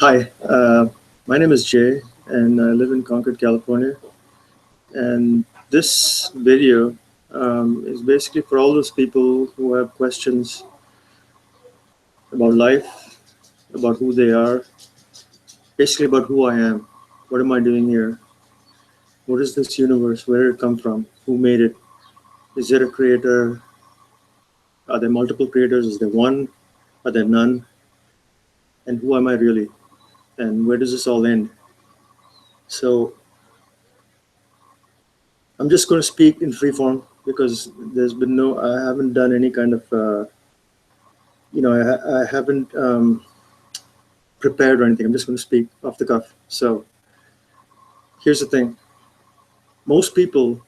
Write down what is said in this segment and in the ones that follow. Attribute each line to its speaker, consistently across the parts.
Speaker 1: Hi, my name is Jay, and I live in Concord, California. And this video is basically for all those people who have questions about life, about who they are, basically about who I am. What am I doing here? What is this universe? Where did it come from? Who made it? Is there a creator? Are there multiple creators? Is there one? Are there none? And who am I really? And where does this all end? So I'm just going to speak in free form because I haven't done any kind of, I haven't prepared or anything. I'm just going to speak off the cuff. So here's the thing. Most people,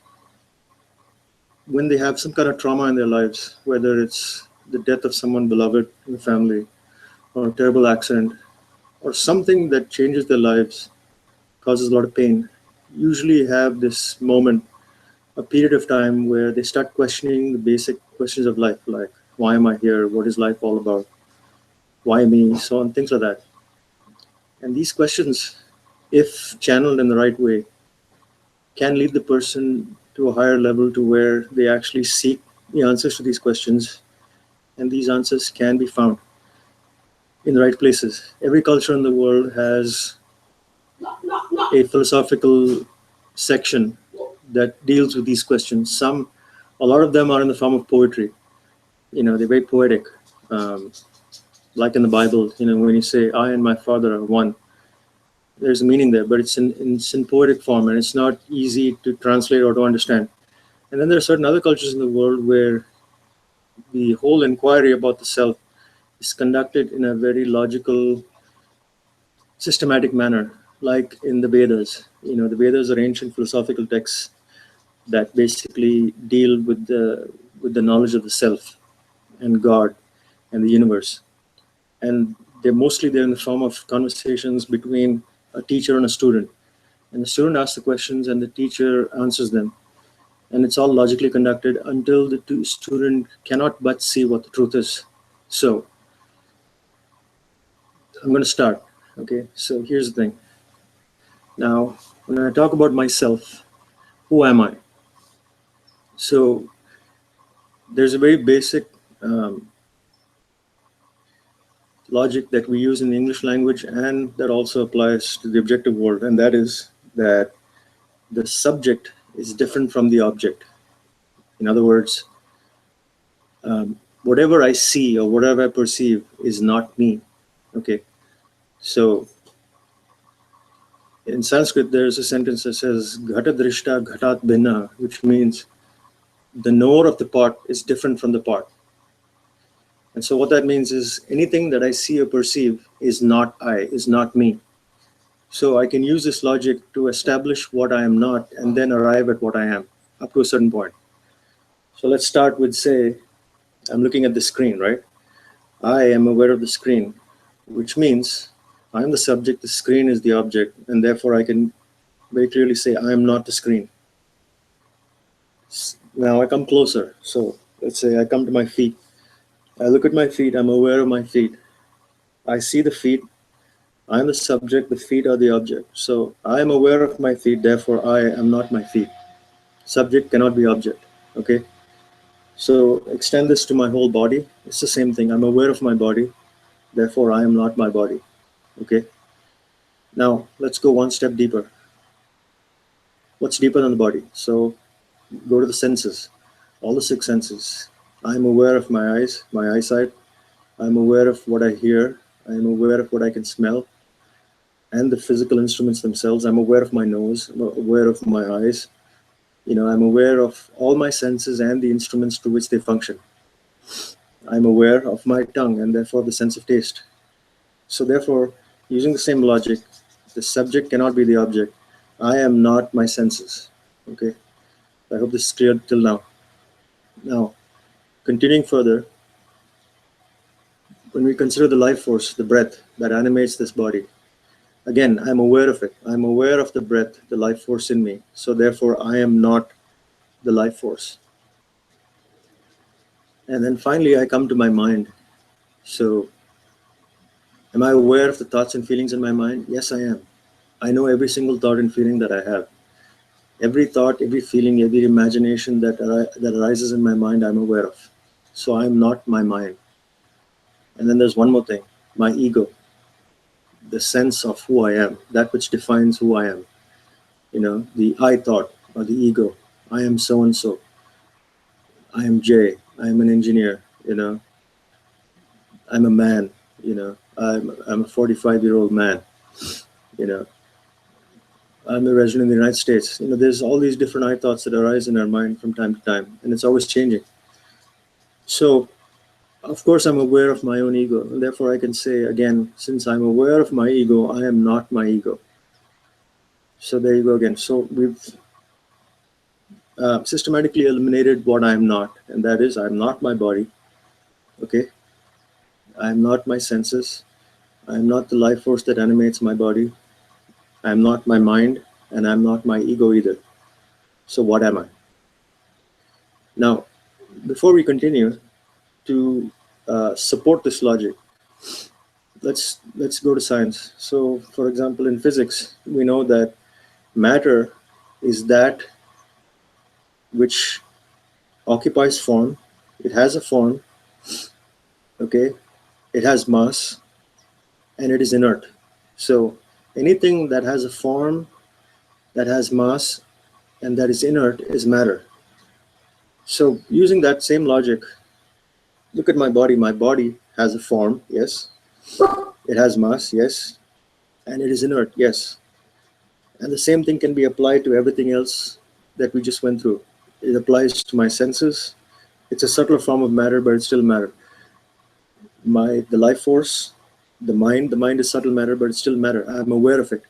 Speaker 1: when they have some kind of trauma in their lives, whether it's the death of someone beloved in the family or a terrible accident or something that changes their lives, causes a lot of pain, usually have this moment, a period of time where they start questioning the basic questions of life, like why am I here? What is life all about? Why me? So on, things like that. And these questions, if channeled in the right way, can lead the person to a higher level to where they actually seek the answers to these questions. And these answers can be found in the right places. Every culture in the world has a philosophical section that deals with these questions. A lot of them are in the form of poetry. They're very poetic. Um, like in the Bible, when you say, I and my Father are one, there's a meaning there, but it's in poetic form, and it's not easy to translate or to understand. And then there are certain other cultures in the world where the whole inquiry about the self is conducted in a very logical, systematic manner, like in the Vedas. The Vedas are ancient philosophical texts that basically deal with the knowledge of the self and God and the universe. And they're in the form of conversations between a teacher and a student. And the student asks the questions and the teacher answers them. And it's all logically conducted until the student cannot but see what the truth is. So I'm going to start. Okay, so here's the thing. Now, when I talk about myself, who am I? So there's a very basic logic that we use in the English language, and that also applies to the objective world, and that is that the subject is different from the object. In other words, whatever I see or whatever I perceive is not me. Okay, so in Sanskrit, there's a sentence that says "Ghata drishta ghatat bhinna," which means the knower of the pot is different from the pot. And so what that means is anything that I see or perceive is not me. So I can use this logic to establish what I am not and then arrive at what I am up to a certain point. So let's start with, say, I'm looking at the screen, right? I am aware of the screen, which means I'm the subject, the screen is the object, and therefore I can very clearly say I am not the screen. Now I come closer. So let's say I come to my feet. I look at my feet, I'm aware of my feet. I see the feet, I'm the subject, the feet are the object. So I am aware of my feet, therefore I am not my feet. Subject cannot be object, okay? So extend this to my whole body. It's the same thing. I'm aware of my body, therefore I am not my body, okay? Now let's go one step deeper. What's deeper than the body? So go to the senses, all the six senses. I'm aware of my eyes, my eyesight. I'm aware of what I hear. I'm aware of what I can smell and the physical instruments themselves. I'm aware of my nose, I'm aware of my eyes. I'm aware of all my senses and the instruments to which they function. I'm aware of my tongue and therefore the sense of taste. So therefore, using the same logic, the subject cannot be the object. I am not my senses. Okay, I hope this is clear till now. Now, continuing further, when we consider the life force, the breath that animates this body, again, I'm aware of it. I'm aware of the breath, the life force in me. So therefore, I am not the life force. And then finally, I come to my mind. So Am I aware of the thoughts and feelings in my mind? Yes, I am. I know every single thought and feeling that I have. Every thought, every feeling, every imagination that arises in my mind, I'm aware of. So I'm not my mind. And then there's one more thing, my ego, the sense of who I am, that which defines who I am. The I thought or the ego. I am so and so. I am Jay. I am an engineer. I'm a man. I'm a 45-year-old man. You know, I'm a resident in the United States. There's all these different I thoughts that arise in our mind from time to time, and it's always changing. So, of course, I'm aware of my own ego, and therefore I can say again, since I'm aware of my ego, I am not my ego. So there you go again. So we've systematically eliminated what I'm not, and that is I'm not my body. Okay, I'm not my senses. I'm not the life force that animates my body. I'm not my mind, and I'm not my ego either. So what am I? Now, before we continue to support this logic, let's go to science. So, for example, in physics, we know that matter is that which occupies form. It has a form. Okay, it has mass, and it is inert. So anything that has a form, that has mass, and that is inert is matter. So using that same logic, look at my body. My body has a form, yes. It has mass, yes. And it is inert, yes. And the same thing can be applied to everything else that we just went through. It applies to my senses. It's a subtler form of matter, but it's still matter. The life force, the mind is subtle matter, but it's still matter. I'm aware of it.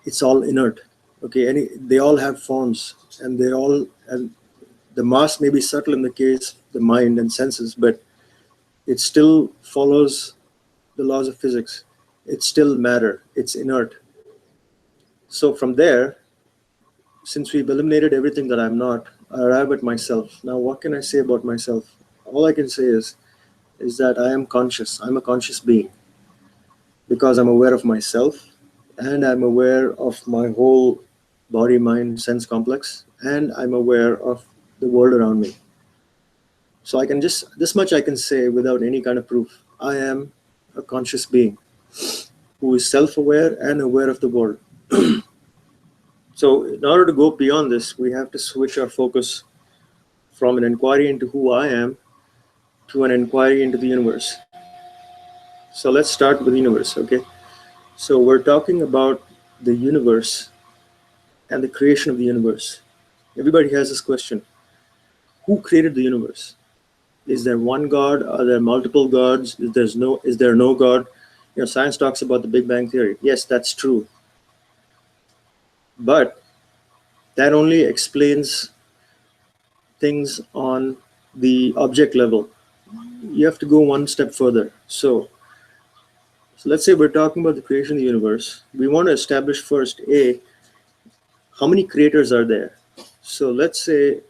Speaker 1: It's all inert. Okay, they all have forms, and the mass may be subtle in the case the mind and senses, but it still follows the laws of physics. It's still matter. It's inert. So from there, since we've eliminated everything that I'm not, I arrive at myself. Now, what can I say about myself? All I can say is that I am conscious. I'm a conscious being because I'm aware of myself, and I'm aware of my whole body, mind, sense complex, and I'm aware of the world around me. So I can just, this much I can say without any kind of proof. I am a conscious being who is self-aware and aware of the world. So in order to go beyond this, we have to switch our focus from an inquiry into who I am to an inquiry into the universe. So let's start with the universe, okay? So we're talking about the universe and the creation of the universe. Everybody has this question. Who created the universe? Is there one God? Are there multiple gods? Is there no God? Science talks about the Big Bang Theory. Yes, that's true. But that only explains things on the object level. You have to go one step further. So let's say we're talking about the creation of the universe. We want to establish first, how many creators are there? So let's say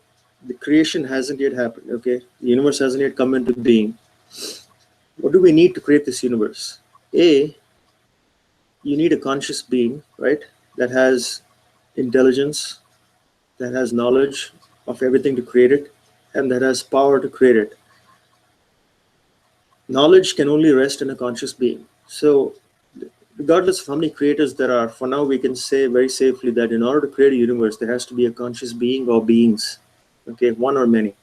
Speaker 1: the creation hasn't yet happened, okay? The universe hasn't yet come into being. What do we need to create this universe? You need a conscious being, right? That has intelligence, that has knowledge of everything to create it, and that has power to create it. Knowledge can only rest in a conscious being. So regardless of how many creators there are, for now we can say very safely that in order to create a universe, there has to be a conscious being or beings, okay, one or many.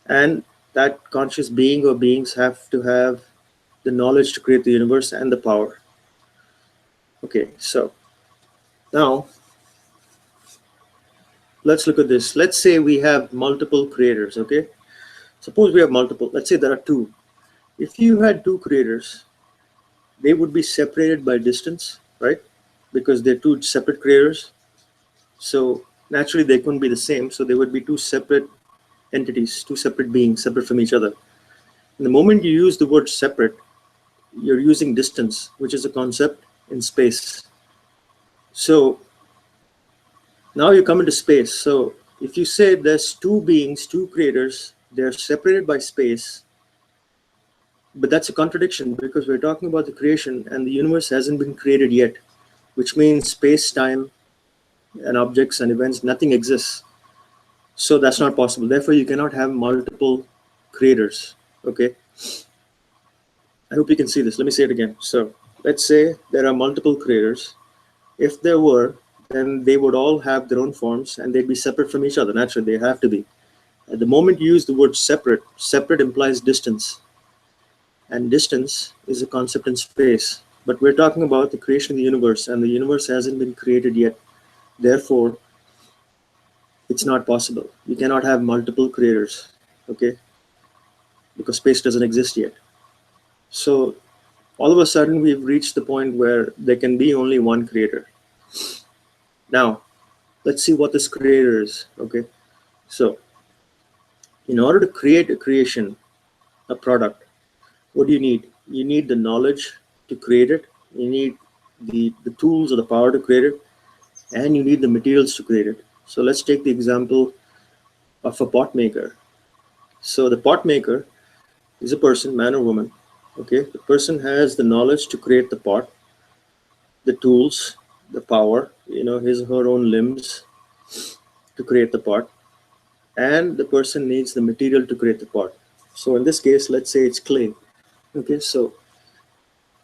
Speaker 1: And that conscious being or beings have to have the knowledge to create the universe and the power. Okay, so now let's look at this. Let's say we have multiple creators, okay? Suppose we have multiple, let's say there are two. If you had two creators, they would be separated by distance, right? Because they're two separate creators. So naturally they couldn't be the same. So they would be two separate entities, two separate beings, separate from each other. And the moment you use the word separate, you're using distance, which is a concept in space. So now you come into space. So if you say there's two beings, two creators, they're separated by space, But that's a contradiction because we're talking about the creation and the universe hasn't been created yet, which means space, time, and objects and events, nothing exists. So that's not possible. Therefore, you cannot have multiple creators. Okay. I hope you can see this. Let me say it again. So let's say there are multiple creators. If there were, then they would all have their own forms and they'd be separate from each other. Naturally, they have to be. At the moment you use the word separate, separate implies distance. And distance is a concept in space. But we're talking about the creation of the universe, and the universe hasn't been created yet. Therefore, it's not possible. You cannot have multiple creators, okay? Because space doesn't exist yet. So all of a sudden, we've reached the point where there can be only one creator. Now, let's see what this creator is, okay? So, in order to create a creation, a product, what do you need? You need the knowledge to create it. You need the tools or the power to create it. And you need the materials to create it. So let's take the example of a pot maker. So the pot maker is a person, man or woman. Okay, the person has the knowledge to create the pot, the tools, the power, his or her own limbs to create the pot, and the person needs the material to create the pot. So in this case, let's say it's clay. Okay, so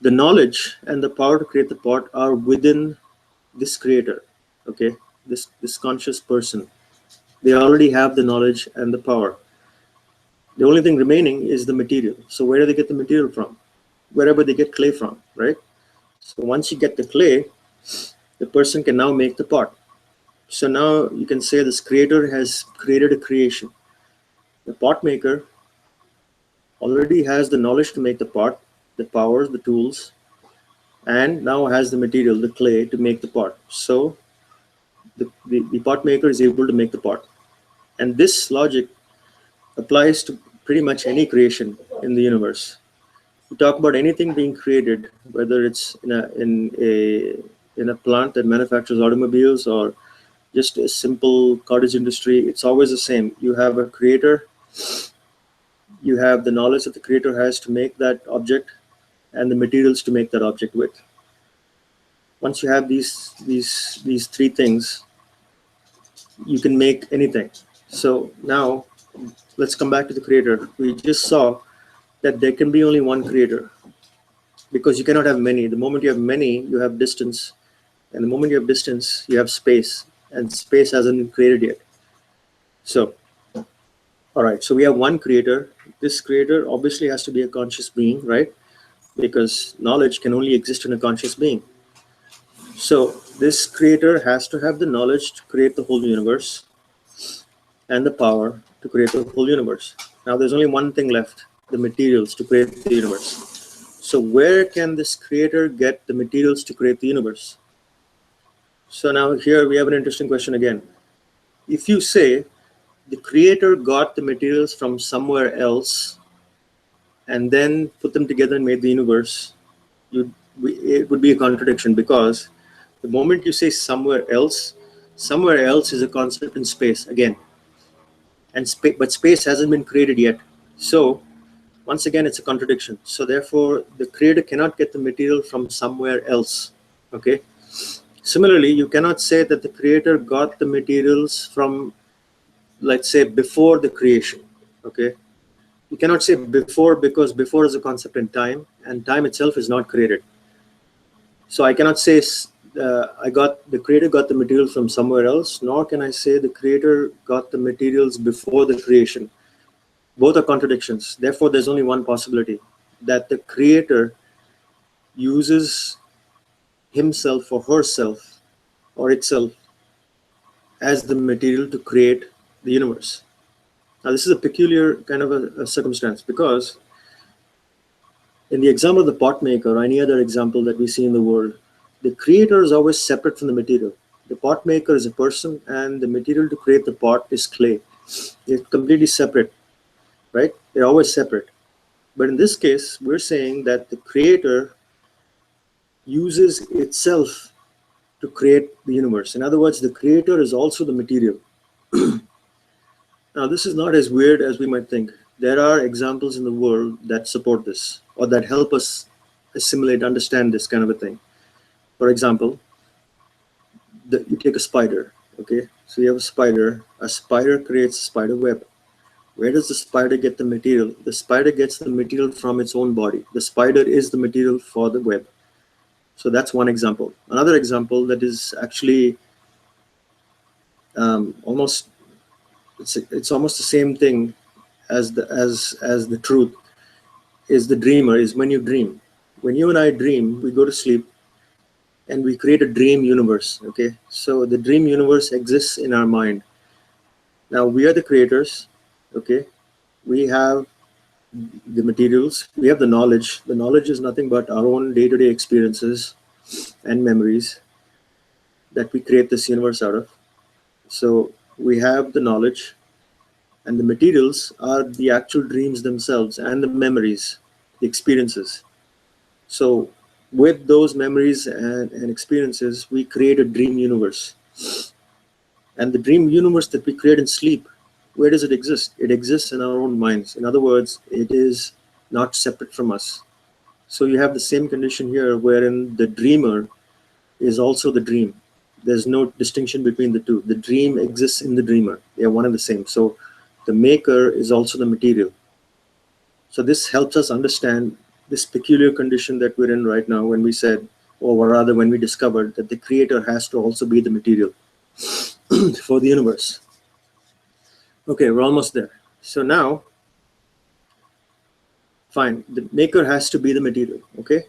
Speaker 1: the knowledge and the power to create the pot are within this creator. Okay, this conscious person. They already have the knowledge and the power. The only thing remaining is the material. So where do they get the material from? Wherever they get clay from, right? So once you get the clay, the person can now make the pot. So now you can say this creator has created a creation. The pot maker already has the knowledge to make the pot, the powers, the tools, and now has the material, the clay, to make the pot. So the pot maker is able to make the pot. And this logic applies to pretty much any creation in the universe. We talk about anything being created, whether it's in a plant that manufactures automobiles or just a simple cottage industry, it's always the same. You have a creator, you have the knowledge that the creator has to make that object, and the materials to make that object with. Once you have these three things, you can make anything. So now let's come back to the creator. We just saw that there can be only one creator because you cannot have many. The moment you have many, you have distance, and the moment you have distance, you have space, and space hasn't been created yet. So, all right, so we have one creator. This creator obviously has to be a conscious being, right? Because knowledge can only exist in a conscious being. So this creator has to have the knowledge to create the whole universe and the power to create the whole universe. Now there's only one thing left, the materials to create the universe. So where can this creator get the materials to create the universe? So now here we have an interesting question again. If you say the creator got the materials from somewhere else and then put them together and made the universe, it would be a contradiction, because the moment you say somewhere else is a concept in space again, but space hasn't been created yet. So once again, it's a contradiction. So therefore, the creator cannot get the material from somewhere else. Okay. Similarly, you cannot say that the creator got the materials from, let's say, before the creation. Okay. You cannot say before, because before is a concept in time, and time itself is not created. So I cannot say the creator got the material from somewhere else, nor can I say the creator got the materials before the creation. Both are contradictions. Therefore, there's only one possibility, that the creator uses himself or herself or itself as the material to create the universe. Now, this is a peculiar kind of a circumstance, because in the example of the pot maker or any other example that we see in the world, the creator is always separate from the material. The pot maker is a person, and the material to create the pot is clay. They're completely separate, right? They're always separate. But in this case, we're saying that the creator uses itself to create the universe. In other words, the creator is also the material. Now, this is not as weird as we might think. there are examples in the world that support this or that help us assimilate, understand this kind of a thing. For example, you take a spider, okay? So you have a spider creates a spider web. Where does the spider get the material? The spider gets the material from its own body. The spider is the material for the web. So that's one example. Another example that is actually almost, it's almost the same thing as the truth, is the dreamer, is when you dream. When you and I dream, we go to sleep and we create a dream universe, okay? So the dream universe exists in our mind. Now we are the creators, okay? We have the materials, we have the knowledge. The knowledge is nothing but our own day-to-day experiences and memories that we create this universe out of. So we have the knowledge, and the materials are the actual dreams themselves and the memories, the experiences. So with those memories and experiences, we create a dream universe. And the dream universe that we create in sleep, where does it exist? It exists in our own minds. In other words, it is not separate from us. So you have the same condition here, wherein the dreamer is also the dream. There's no distinction between the two. The dream exists in the dreamer. They are one and the same. So the maker is also the material. So this helps us understand this peculiar condition that we're in right now, when we said, or rather when we discovered that the creator has to also be the material for the universe. Okay, we're almost there. So now, fine, the maker has to be the material, okay?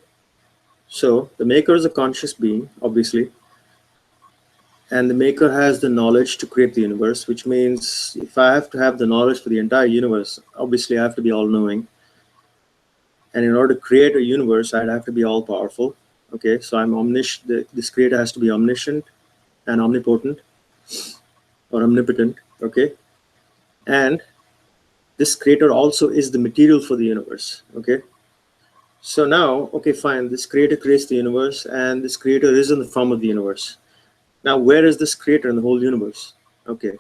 Speaker 1: So the maker is a conscious being, obviously, and the maker has the knowledge to create the universe, which means if I have to have the knowledge for the entire universe, obviously I have to be all-knowing. And in order to create a universe, I'd have to be all-powerful. Okay, so I'm omniscient. This creator has to be omniscient and omnipotent or omnipotent. Okay, and this creator also is the material for the universe. Okay, so now, okay, fine. This creator creates the universe, and this creator is in the form of the universe. Now, where is this creator in the whole universe? Okay,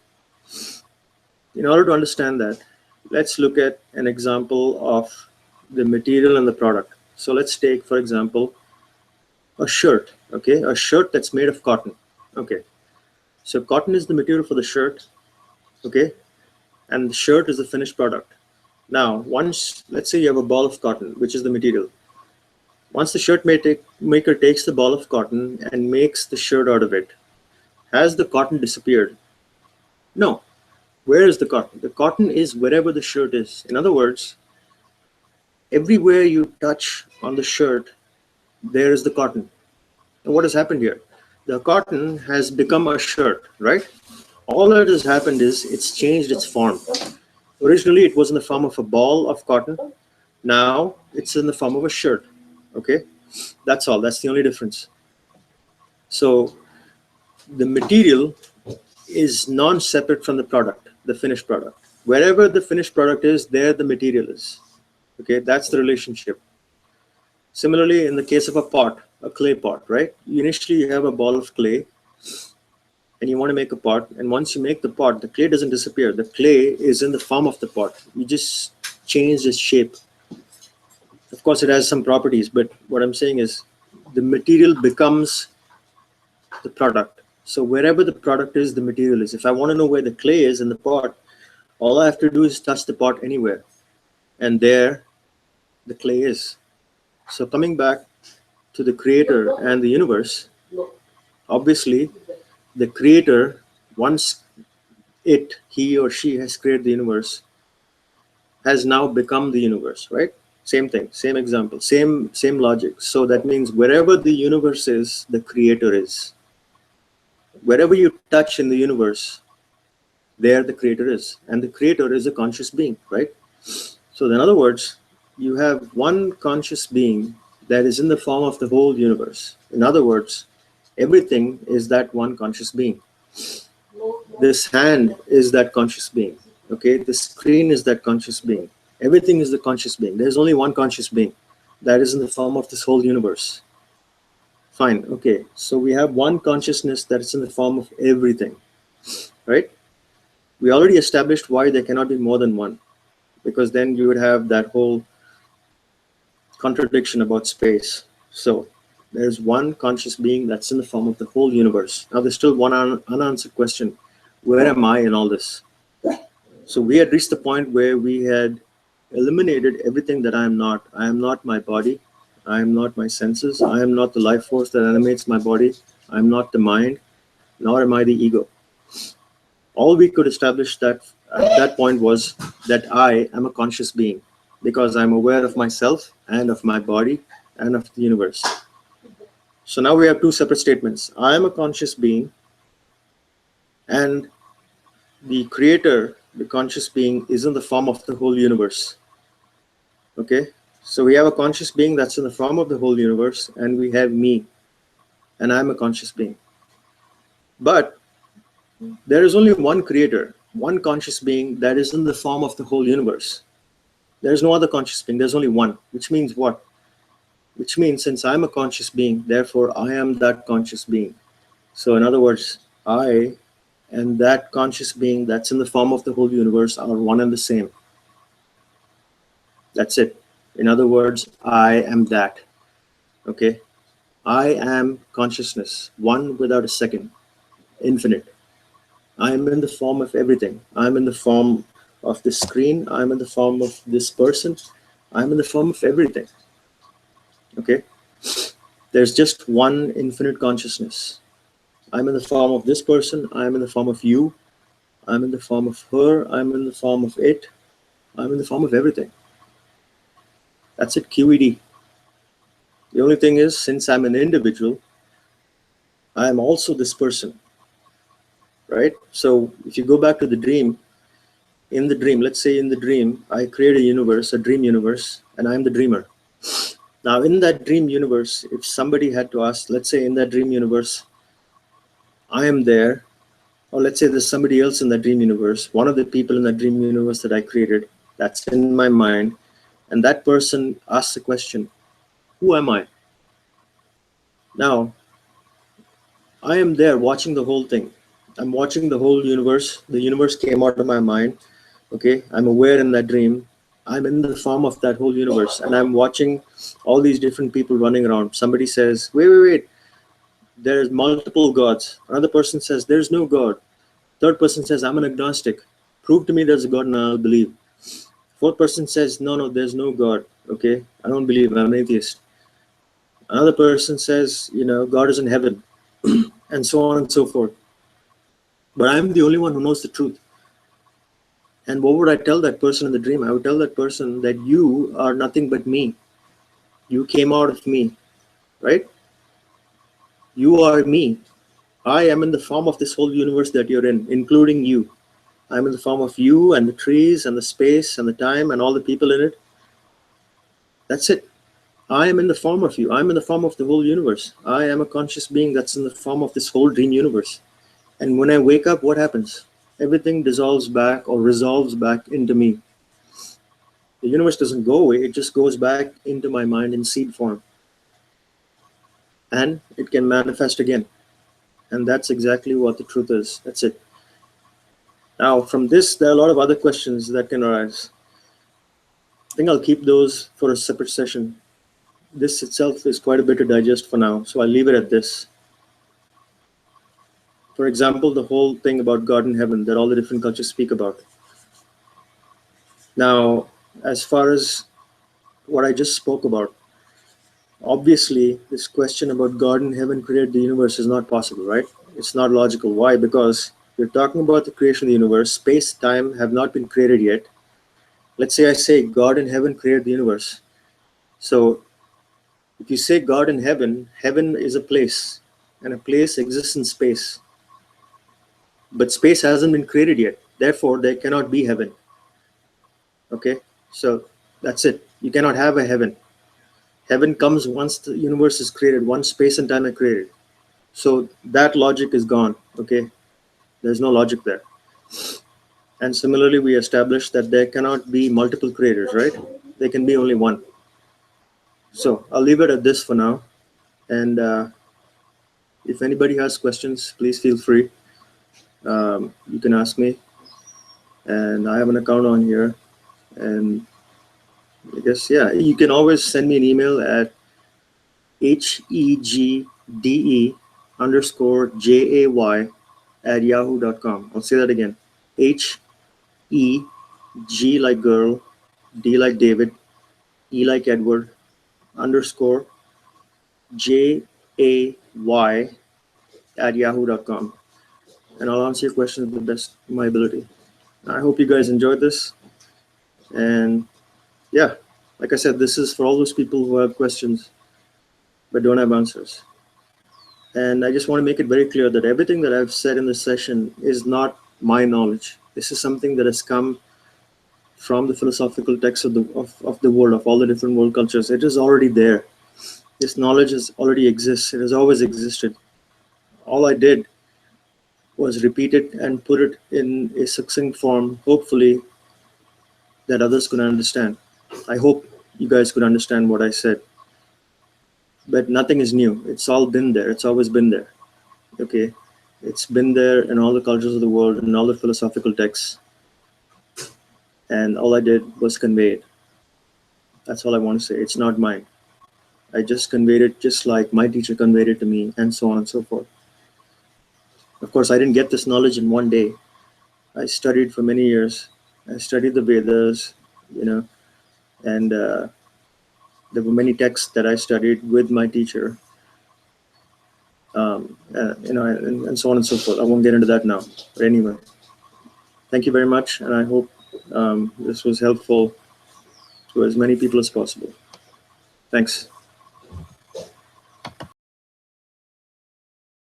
Speaker 1: in order to understand that, let's look at an example of the material and the product. So let's take, for example, a shirt, okay? A shirt that's made of cotton, okay? So cotton is the material for the shirt, okay? And the shirt is the finished product. Now, once, let's say you have a ball of cotton, which is the material. Once the shirt maker takes the ball of cotton and makes the shirt out of it, has the cotton disappeared? No. Where is the cotton? The cotton is wherever the shirt is. In other words, everywhere you touch on the shirt, there is the cotton. And what has happened here? The cotton has become a shirt, right? All that has happened is it's changed its form. Originally, it was in the form of a ball of cotton. Now, it's in the form of a shirt, okay? That's all. That's the only difference. So, the material is non-separate from the product, the finished product. Wherever the finished product is, there the material is. Okay, that's the relationship. Similarly, in the case of a pot, a clay pot, right? Initially, you have a ball of clay and you want to make a pot. And once you make the pot, the clay doesn't disappear. The clay is in the form of the pot. You just change its shape. Of course, it has some properties, but what I'm saying is the material becomes the product. So wherever the product is, the material is. If I want to know where the clay is in the pot, all I have to do is touch the pot anywhere. And there the clay is. So coming back to the creator and the universe, obviously the creator, once he or she has created the universe, has now become the universe, right? Same thing, same example, same logic. So that means wherever the universe is, the creator is. Wherever you touch in the universe, there the creator is. And the creator is a conscious being, right? So in other words, you have one conscious being that is in the form of the whole universe. In other words, everything is that one conscious being. This hand is that conscious being. Okay, the screen is that conscious being. Everything is the conscious being. There's only one conscious being that is in the form of this whole universe. Fine, okay. So we have one consciousness that is in the form of everything, right? We already established why there cannot be more than one. because then you would have that whole contradiction about space. So there's one conscious being that's in the form of the whole universe. Now there's still one unanswered question. Where am I in all this? So we had reached the point where we had eliminated everything that I am not. I am not my body. I am not my senses. I am not the life force that animates my body. I am not the mind, nor am I the ego. All we could establish that at that point was that I am a conscious being because I'm aware of myself and of my body and of the universe. So now we have two separate statements. I am a conscious being, and the creator, the conscious being, is in the form of the whole universe. Okay, so we have a conscious being that's in the form of the whole universe, and we have me, and I'm a conscious being. But there is only one creator, one conscious being that is in the form of the whole universe. There's no other conscious being, there's only one, which means what? Which means since I'm a conscious being, therefore I am that conscious being. So in other words, I and that conscious being that's in the form of the whole universe are one and the same. That's it. In other words, I am that. Okay? I am consciousness, one without a second, infinite. I am in the form of everything. I'm in the form of the screen. I'm in the form of this person. I'm in the form of everything. Okay? There's just one infinite consciousness. I'm in the form of this person. I'm in the form of you. I'm in the form of her. I'm in the form of it. I'm in the form of everything. That's it, QED. The only thing is, since I'm an individual, I am also this person, right? So if you go back to the dream, in the dream, let's say in the dream, I create a universe, a dream universe, and I'm the dreamer. Now in that dream universe, if somebody had to ask, let's say in that dream universe, I am there, or let's say there's somebody else in that dream universe, one of the people in that dream universe that I created, that's in my mind, and that person asks the question, who am I? Now, I am there watching the whole thing. I'm watching the whole universe. The universe came out of my mind. Okay, I'm aware in that dream. I'm in the form of that whole universe, and I'm watching all these different people running around. Somebody says, wait, there's multiple gods. Another person says, there's no God. Third person says, I'm an agnostic. Prove to me there's a God and I'll believe. Fourth person says, no, there's no God. Okay, I don't believe, I'm an atheist. Another person says, God is in heaven, and so on and so forth. But I'm the only one who knows the truth. And what would I tell that person in the dream? I would tell that person that you are nothing but me. You came out of me, right? You are me. I am in the form of this whole universe that you're in, including you. I'm in the form of you and the trees and the space and the time and all the people in it. That's it. I am in the form of you. I'm in the form of the whole universe. I am a conscious being that's in the form of this whole dream universe. And when I wake up, what happens? Everything dissolves back or resolves back into me. The universe doesn't go away, it just goes back into my mind in seed form. And it can manifest again. And that's exactly what the truth is. That's it. Now, from this, there are a lot of other questions that can arise. I think I'll keep those for a separate session. This itself is quite a bit to digest for now, so I'll leave it at this. For example, the whole thing about God and heaven that all the different cultures speak about. Now, as far as what I just spoke about, obviously, this question about God and heaven created the universe is not possible, right? It's not logical. Why? Because we're talking about the creation of the universe. Space, time have not been created yet. Let's say I say God and heaven created the universe. So if you say God and heaven, heaven is a place, and a place exists in space. But space hasn't been created yet. Therefore, there cannot be heaven. Okay? So that's it. You cannot have a heaven. Heaven comes once the universe is created, once space and time are created. So that logic is gone. Okay? There's no logic there. And similarly, we established that there cannot be multiple creators, right? There can be only one. So I'll leave it at this for now. And if anybody has questions, please feel free. You can ask me. And I have an account on here. And I guess, yeah, you can always send me an email at hegde_jay@yahoo.com. I'll say that again. HEG like girl, D like David, E like Edward, underscore JAY@yahoo.com. And I'll answer your questions to the best of my ability. I hope you guys enjoyed this. And yeah, like I said, this is for all those people who have questions but don't have answers. And I just want to make it very clear that everything that I've said in this session is not my knowledge. This is something that has come from the philosophical texts of the world, of all the different world cultures. It is already there. This knowledge already exists. It has always existed. All I did was repeat it and put it in a succinct form, hopefully, that others could understand. I hope you guys could understand what I said. But nothing is new. It's all been there. It's always been there. Okay? It's been there in all the cultures of the world and all the philosophical texts. And all I did was convey it. That's all I want to say. It's not mine. I just conveyed it just like my teacher conveyed it to me, and so on and so forth. Of course, I didn't get this knowledge in one day. I studied for many years. I studied the Vedas, and there were many texts that I studied with my teacher, and so on and so forth. I won't get into that now. But anyway, thank you very much, and I hope this was helpful to as many people as possible. Thanks.